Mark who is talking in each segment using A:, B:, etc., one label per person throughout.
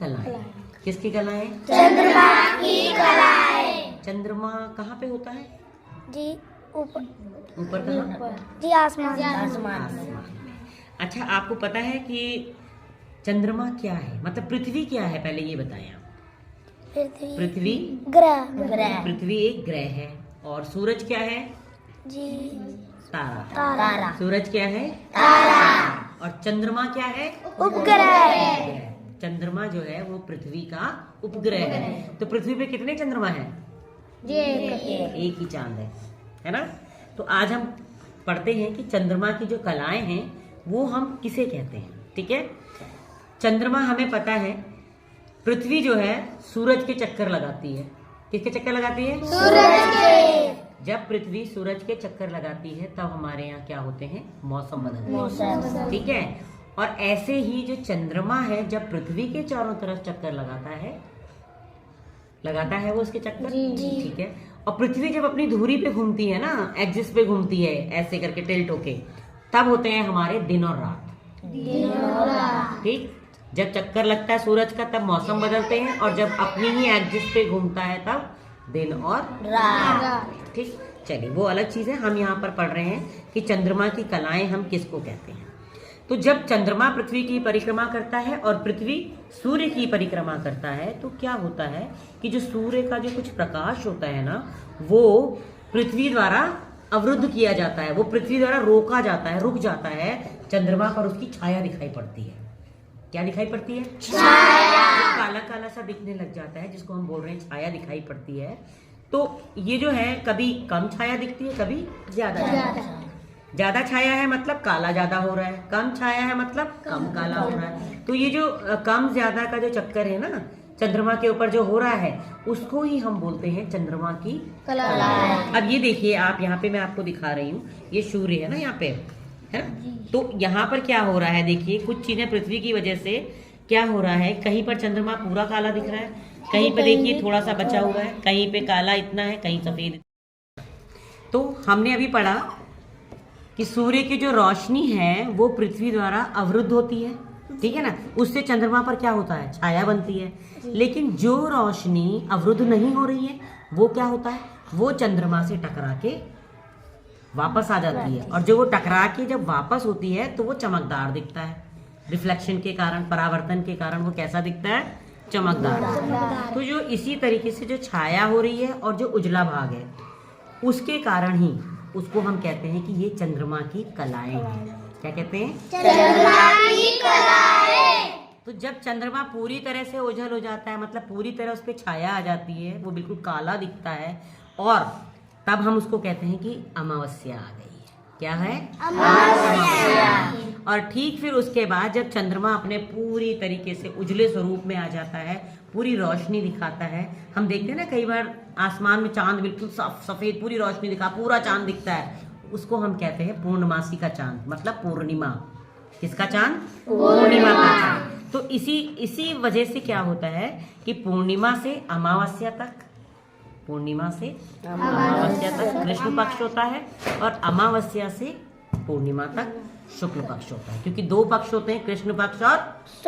A: कलाएं। किसकी कलाएं?
B: चंद्रमा की कलाएं।
A: चंद्रमा कहाँ पे होता है?
B: जी ऊपर।
A: ऊपर कहाँ?
B: जी आसमान।
A: आसमान में। अच्छा, आपको पता है कि चंद्रमा क्या है, मतलब पृथ्वी क्या है, पहले ये बताएं आप। पृथ्वी
B: ग्रह।
A: पृथ्वी एक ग्रह है। और सूरज क्या है?
B: जी
A: तारा। सूरज क्या है?
B: तारा।
A: और चंद्रमा क्या है?
B: उपग्रह।
A: चंद्रमा जो है वो पृथ्वी का उपग्रह है। तो पृथ्वी पे कितने चंद्रमा हैं?
B: जी
A: एक ही चांद है ना? तो आज हम पढ़ते हैं कि चंद्रमा की जो कलाएं हैं वो हम किसे कहते हैं। ठीक है, चंद्रमा हमें पता है, पृथ्वी जो है सूरज के चक्कर लगाती है। किसके चक्कर लगाती है?
B: सूरज के।
A: जब पृथ्वी सूरज के चक्कर लगाती है तब हमारे यहाँ क्या होते हैं? मौसम बदलते हैं। ठीक है, और ऐसे ही जो चंद्रमा है जब पृथ्वी के चारों तरफ चक्कर लगाता है वो उसके चक्कर। ठीक है, और पृथ्वी जब अपनी धुरी पे घूमती है ना, एक्सिस पे घूमती है ऐसे करके टिल्ट होके, तब होते हैं हमारे दिन और रात। ठीक, जब चक्कर लगता है सूरज का तब मौसम बदलते हैं, और जब अपनी ही एक्सिस पे घूमता है तब दिन और रात। ठीक, चलिए वो अलग चीज है। हम यहाँ पर पढ़ रहे हैं कि चंद्रमा की कलाएं हम किसको कहते हैं। तो जब चंद्रमा पृथ्वी की परिक्रमा करता है और पृथ्वी सूर्य की परिक्रमा करता है तो क्या होता है कि जो सूर्य का जो कुछ प्रकाश होता है ना, वो पृथ्वी द्वारा अवरुद्ध किया जाता है, वो पृथ्वी द्वारा रोका जाता है, रुक जाता है। चंद्रमा पर उसकी छाया दिखाई पड़ती है। क्या दिखाई पड़ती है? छाया। काला काला सा दिखने लग जाता है, जिसको हम बोल रहे हैं छाया दिखाई पड़ती है। तो ये जो है कभी कम छाया दिखती है, कभी ज्यादा छाया है मतलब काला ज्यादा हो रहा है, कम छाया है मतलब कम काला हो रहा है। तो ये जो कम ज्यादा का जो चक्कर है ना चंद्रमा के ऊपर जो हो रहा है, उसको ही हम बोलते हैं चंद्रमा की कलाएं। अब ये देखिए आप, यहाँ पे मैं आपको दिखा रही हूँ, ये सूर्य है ना यहाँ पे, है ना? तो यहाँ पर क्या हो रहा है, देखिए कुछ चीजें पृथ्वी की वजह से क्या हो रहा है, कहीं पर चंद्रमा पूरा काला दिख रहा है, कहीं पे देखिए थोड़ा सा बचा हुआ है, कहीं पे काला इतना है, कहीं सफेद। तो हमने अभी पढ़ा कि सूर्य की जो रोशनी है वो पृथ्वी द्वारा अवरुद्ध होती है। ठीक है ना, उससे चंद्रमा पर क्या होता है? छाया बनती है। लेकिन जो रोशनी अवरुद्ध नहीं हो रही है वो क्या होता है? वो चंद्रमा से टकरा के वापस आ जाती है, और जो वो टकरा के जब वापस होती है तो वो चमकदार दिखता है। रिफ्लेक्शन के कारण, परावर्तन के कारण वो कैसा दिखता है? चमकदार। तो जो इसी तरीके से जो छाया हो रही है और जो उजला भाग है उसके कारण ही उसको हम कहते हैं कि ये चंद्रमा की कलाएं हैं। क्या कहते हैं?
B: चंद्रमा की कलाएं।
A: तो जब चंद्रमा पूरी तरह से ओझल हो जाता है, मतलब पूरी तरह उस पर छाया आ जाती है, वो बिल्कुल काला दिखता है, और तब हम उसको कहते हैं कि अमावस्या आ गई है। क्या है? अमावस्या। और ठीक फिर उसके बाद जब चंद्रमा अपने पूरी तरीके से उजले स्वरूप में आ जाता है, पूरी रोशनी दिखाता है, हम देखते हैं ना कई बार आसमान में चांद बिल्कुल सफेद पूरी रोशनी दिखा, पूरा चांद दिखता है, उसको हम कहते हैं पूर्णमासी का चांद, मतलब पूर्णिमा। किसका चांद? पूर्णिमा का चांद। तो इसी वजह से क्या होता है कि पूर्णिमा से अमावस्या तक कृष्ण पक्ष होता है, और अमावस्या से पूर्णिमा तक शुक्ल पक्ष होता है, क्योंकि दो पक्ष होते हैं, कृष्ण पक्ष और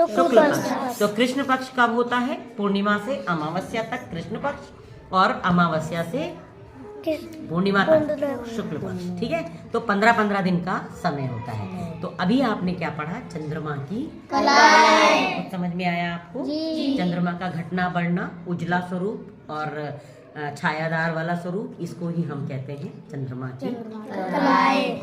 A: शुक्ल पक्ष। तो कृष्ण पक्ष कब होता है? पूर्णिमा से अमावस्या तक कृष्ण पक्ष, और अमावस्या से पूर्णिमा तक शुक्ल पक्ष। ठीक है, तो 15-15 दिन का समय होता है। तो अभी आपने क्या पढ़ा? चंद्रमा की कलाएं। कुछ समझ में आया आपको? चंद्रमा का घटना बढ़ना, उजला स्वरूप और छायादार वाला स्वरूप, इसको ही हम कहते हैं चंद्रमा की कलाएं।